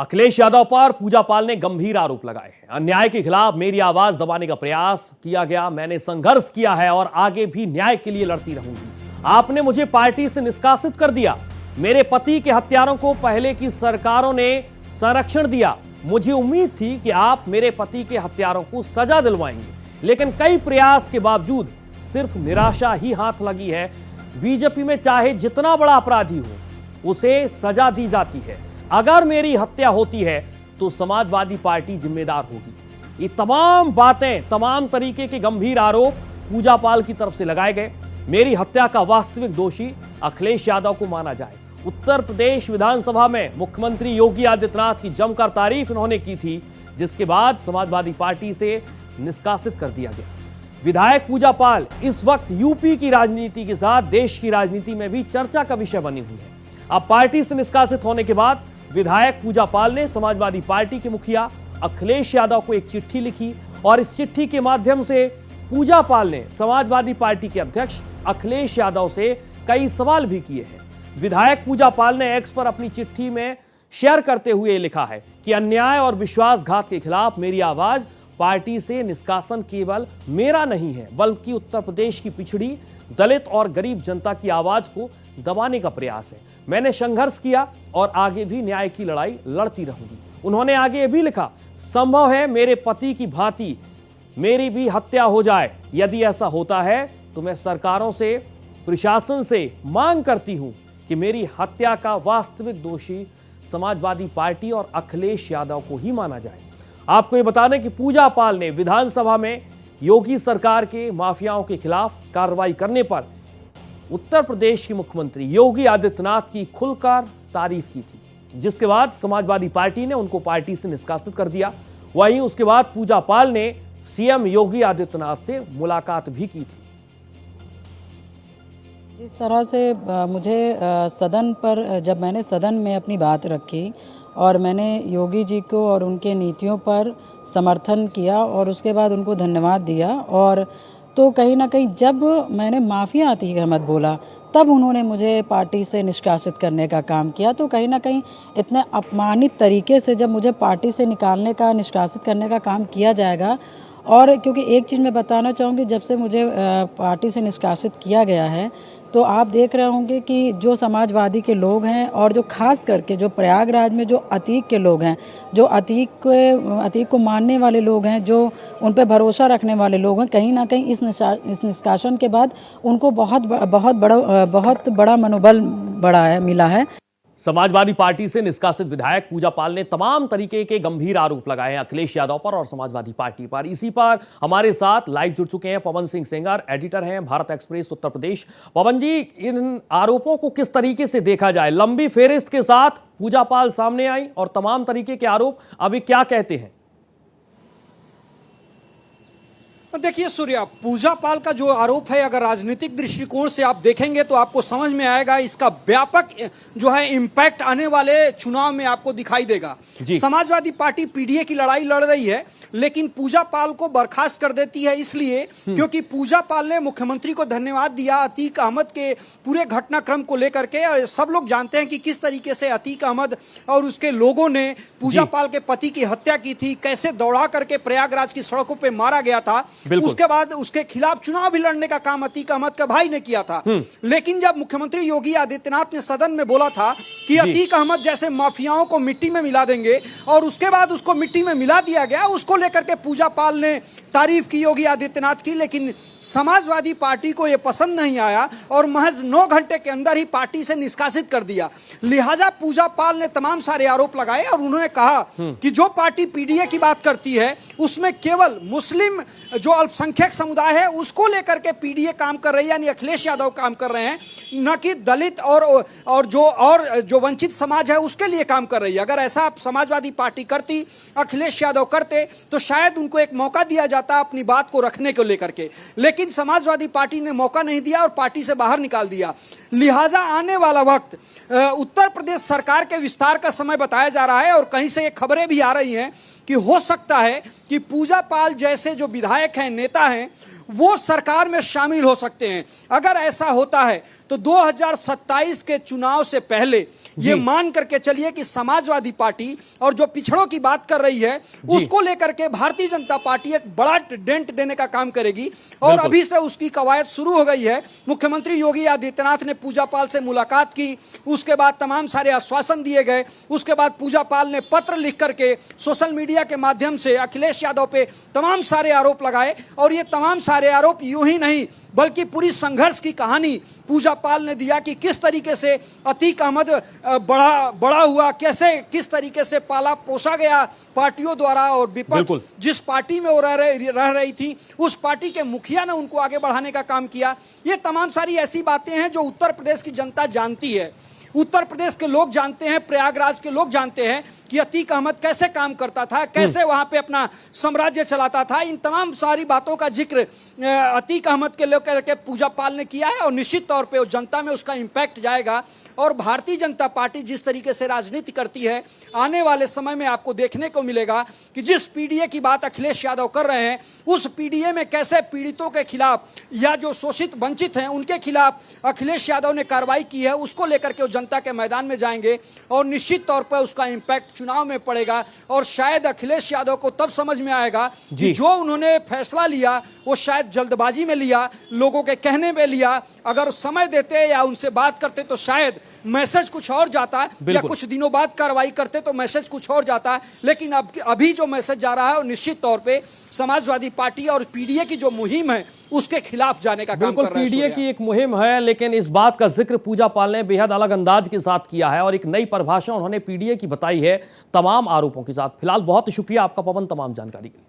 अखिलेश यादव पर पूजा पाल ने गंभीर आरोप लगाए हैं। अन्याय के खिलाफ मेरी आवाज दबाने का प्रयास किया गया। मैंने संघर्ष किया है और आगे भी न्याय के लिए लड़ती रहूंगी। आपने मुझे पार्टी से निष्कासित कर दिया। मेरे पति के हत्यारों को पहले की सरकारों ने संरक्षण दिया। मुझे उम्मीद थी कि आप मेरे पति के हत्यारों को सजा दिलवाएंगे, लेकिन कई प्रयास के बावजूद सिर्फ निराशा ही हाथ लगी है। बीजेपी में चाहे जितना बड़ा अपराधी हो, उसे सजा दी जाती है। अगर मेरी हत्या होती है तो समाजवादी पार्टी जिम्मेदार होगी। ये तमाम बातें, तमाम तरीके के गंभीर आरोप पूजा पाल की तरफ से लगाए गए। मेरी हत्या का वास्तविक दोषी अखिलेश यादव को माना जाए। उत्तर प्रदेश विधानसभा में मुख्यमंत्री योगी आदित्यनाथ की जमकर तारीफ इन्होंने की थी, जिसके बाद समाजवादी पार्टी से निष्कासित कर दिया गया। विधायक पूजा पाल इस वक्त यूपी की राजनीति के साथ देश की राजनीति में भी चर्चा का विषय बनी हुई है। अब पार्टी से निष्कासित होने के बाद विधायक पूजा पाल ने समाजवादी पार्टी के मुखिया अखिलेश यादव को एक चिट्ठी लिखी और इस चिट्ठी के माध्यम से पूजा पाल ने समाजवादी पार्टी के अध्यक्ष अखिलेश यादव से कई सवाल भी किए हैं। विधायक पूजा पाल ने एक्स पर अपनी चिट्ठी में शेयर करते हुए लिखा है कि अन्याय और विश्वासघात के खिलाफ मेरी आवाज, पार्टी से निष्कासन केवल मेरा नहीं है, बल्कि उत्तर प्रदेश की पिछड़ी, दलित और गरीब जनता की आवाज को दबाने का प्रयास है। मैंने संघर्ष किया और आगे भी न्याय की लड़ाई लड़ती रहूंगी। उन्होंने आगे भी लिखा, संभव है मेरे पति की भांति मेरी भी हत्या हो जाए। यदि ऐसा होता है तो मैं सरकारों से, प्रशासन से मांग करती हूं कि मेरी हत्या का वास्तविक दोषी समाजवादी पार्टी और अखिलेश यादव को ही माना जाए। आपको ये बता दें कि पूजा पाल ने विधानसभा में योगी सरकार के माफियाओं के खिलाफ कार्रवाई करने पर उत्तर प्रदेश के मुख्यमंत्री योगी आदित्यनाथ की खुलकर तारीफ की थी, जिसके बाद समाजवादी पार्टी ने उनको पार्टी से निष्कासित कर दिया। वहीं उसके बाद पूजा पाल ने सीएम योगी आदित्यनाथ से मुलाकात भी की थी। जिस तरह से मुझे सदन पर, जब मैंने सदन में अपनी बात रखी और मैंने योगी जी को और उनके नीतियों पर समर्थन किया और उसके बाद उनको धन्यवाद दिया, और तो कहीं ना कहीं जब मैंने माफिया अतीक अहमद बोला तब उन्होंने मुझे पार्टी से निष्कासित करने का काम किया। तो कहीं ना कहीं इतने अपमानित तरीके से जब मुझे पार्टी से निकालने का, निष्कासित करने का काम किया जाएगा, और क्योंकि एक चीज़ मैं बताना चाहूँगी, जब से मुझे पार्टी से निष्कासित किया गया है तो आप देख रहे होंगे कि जो समाजवादी के लोग हैं और जो खास करके जो प्रयागराज में जो अतीक के लोग हैं, जो अतीक को मानने वाले लोग हैं, जो उन पर भरोसा रखने वाले लोग हैं, कहीं ना कहीं इस निष्कासन के बाद उनको बहुत बड़ा मनोबल मिला है। समाजवादी पार्टी से निष्कासित विधायक पूजा पाल ने तमाम तरीके के गंभीर आरोप लगाए हैं अखिलेश यादव पर और समाजवादी पार्टी पर। इसी पर हमारे साथ लाइव जुड़ चुके हैं पवन सिंह सेंगर, एडिटर हैं भारत एक्सप्रेस उत्तर प्रदेश। पवन जी, इन आरोपों को किस तरीके से देखा जाए? लंबी फेहरिस्त के साथ पूजा पाल सामने आई और तमाम तरीके के आरोप, अभी क्या कहते हैं? देखिए सूर्या, पूजा पाल का जो आरोप है, अगर राजनीतिक दृष्टिकोण से आप देखेंगे तो आपको समझ में आएगा, इसका व्यापक जो है इंपैक्ट आने वाले चुनाव में आपको दिखाई देगा। समाजवादी पार्टी पीडीए की लड़ाई लड़ रही है, लेकिन पूजा पाल को बर्खास्त कर देती है इसलिए क्योंकि पूजा पाल ने मुख्यमंत्री को धन्यवाद दिया अतीक अहमद के पूरे घटनाक्रम को लेकर के। और सब लोग जानते हैं कि किस तरीके से अतीक अहमद और उसके लोगों ने पूजा पाल के पति की हत्या की थी, कैसे दौड़ा करके प्रयागराज की सड़कों पर मारा गया था। उसके बाद उसके खिलाफ चुनाव भी लड़ने का काम अतीक अहमद का भाई ने किया था। लेकिन जब मुख्यमंत्री योगी आदित्यनाथ ने सदन में बोला था कि अतीक अहमद जैसे माफियाओं को मिट्टी में मिला देंगे, और उसके बाद उसको मिट्टी में मिला दिया गया, उसको लेकर के पूजा पाल ने तारीफ की योगी आदित्यनाथ की। लेकिन समाजवादी पार्टी को यह पसंद नहीं आया और महज 9 घंटे के अंदर ही पार्टी से निष्कासित कर दिया। लिहाजा पूजा पाल ने तमाम सारे आरोप लगाए और उन्होंने कहा कि जो पार्टी पीडीए की बात करती है उसमें केवल मुस्लिम जो अल्पसंख्यक समुदाय है उसको लेकर के पीडीए काम कर रही है, यानी अखिलेश यादव काम कर रहे हैं, न कि दलित और जो वंचित समाज है उसके लिए काम कर रही है। अगर ऐसा समाजवादी पार्टी करती, अखिलेश यादव करते, तो शायद उनको एक मौका दिया जाता अपनी बात को रखने को लेकर के। लेकिन समाजवादी पार्टी ने मौका नहीं दिया और पार्टी से बाहर निकाल दिया। लिहाजा आने वाला वक्त उत्तर प्रदेश सरकार के विस्तार का समय बताया जा रहा है और कहीं से ये खबरें भी आ रही हैं कि हो सकता है कि पूजा पाल जैसे जो विधायक हैं, नेता हैं, वो सरकार में शामिल हो सकते हैं। अगर ऐसा होता है तो 2027 के चुनाव से पहले ये मान करके चलिए कि समाजवादी पार्टी और जो पिछड़ों की बात कर रही है उसको लेकर के भारतीय जनता पार्टी एक बड़ा डेंट देने का काम करेगी और अभी से उसकी कवायद शुरू हो गई है। मुख्यमंत्री योगी आदित्यनाथ ने पूजा पाल से मुलाकात की, उसके बाद तमाम सारे आश्वासन दिए गए, उसके बाद पूजा पाल ने पत्र लिख करके सोशल मीडिया के माध्यम से अखिलेश यादव पे तमाम सारे आरोप लगाए और ये तमाम सारे आरोप यूं ही नहीं बल्कि पूरी संघर्ष की कहानी पूजा पाल ने दिया कि किस तरीके से अतीक अहमद बड़ा हुआ, कैसे किस तरीके से पाला पोसा गया पार्टियों द्वारा और विपक्ष जिस पार्टी में वो रह रही थी उस पार्टी के मुखिया ने उनको आगे बढ़ाने का काम किया। ये तमाम सारी ऐसी बातें हैं जो उत्तर प्रदेश की जनता जानती है, उत्तर प्रदेश के लोग जानते हैं, प्रयागराज के लोग जानते हैं कि अतीक अहमद कैसे काम करता था, कैसे वहां पे अपना साम्राज्य चलाता था। इन तमाम सारी बातों का जिक्र अतीक अहमद के लेकर के पूजा पाल ने किया है और निश्चित तौर पे जनता में उसका इम्पैक्ट जाएगा। और भारतीय जनता पार्टी जिस तरीके से राजनीति करती है आने वाले समय में आपको देखने को मिलेगा कि जिस पीडीए की बात अखिलेश यादव कर रहे हैं उस पीडीए में कैसे पीड़ितों के खिलाफ या जो शोषित वंचित हैं उनके खिलाफ अखिलेश यादव ने कार्रवाई की है, उसको लेकर के वो जनता के मैदान में जाएंगे और निश्चित तौर पर उसका इम्पैक्ट चुनाव में पड़ेगा। और शायद अखिलेश यादव को तब समझ में आएगा कि जो उन्होंने फैसला लिया वो शायद जल्दबाजी में लिया, लोगों के कहने में लिया। अगर समय देते या उनसे बात करते तो शायद मैसेज कुछ और जाता या कुछ दिनों बाद कार्रवाई करते तो मैसेज कुछ और जाता। लेकिन अभी जो मैसेज जा रहा है वो निश्चित तौर पे समाजवादी पार्टी और पीडीए की जो मुहिम है उसके खिलाफ जाने का काम कर रहा है। पीडीए की एक मुहिम है, लेकिन इस बात का जिक्र पूजा पाल ने बेहद अलग अंदाज के साथ किया है और एक नई परिभाषा उन्होंने पीडीए की बताई है तमाम आरोपों के साथ। फिलहाल बहुत शुक्रिया आपका पवन तमाम जानकारी के लिए।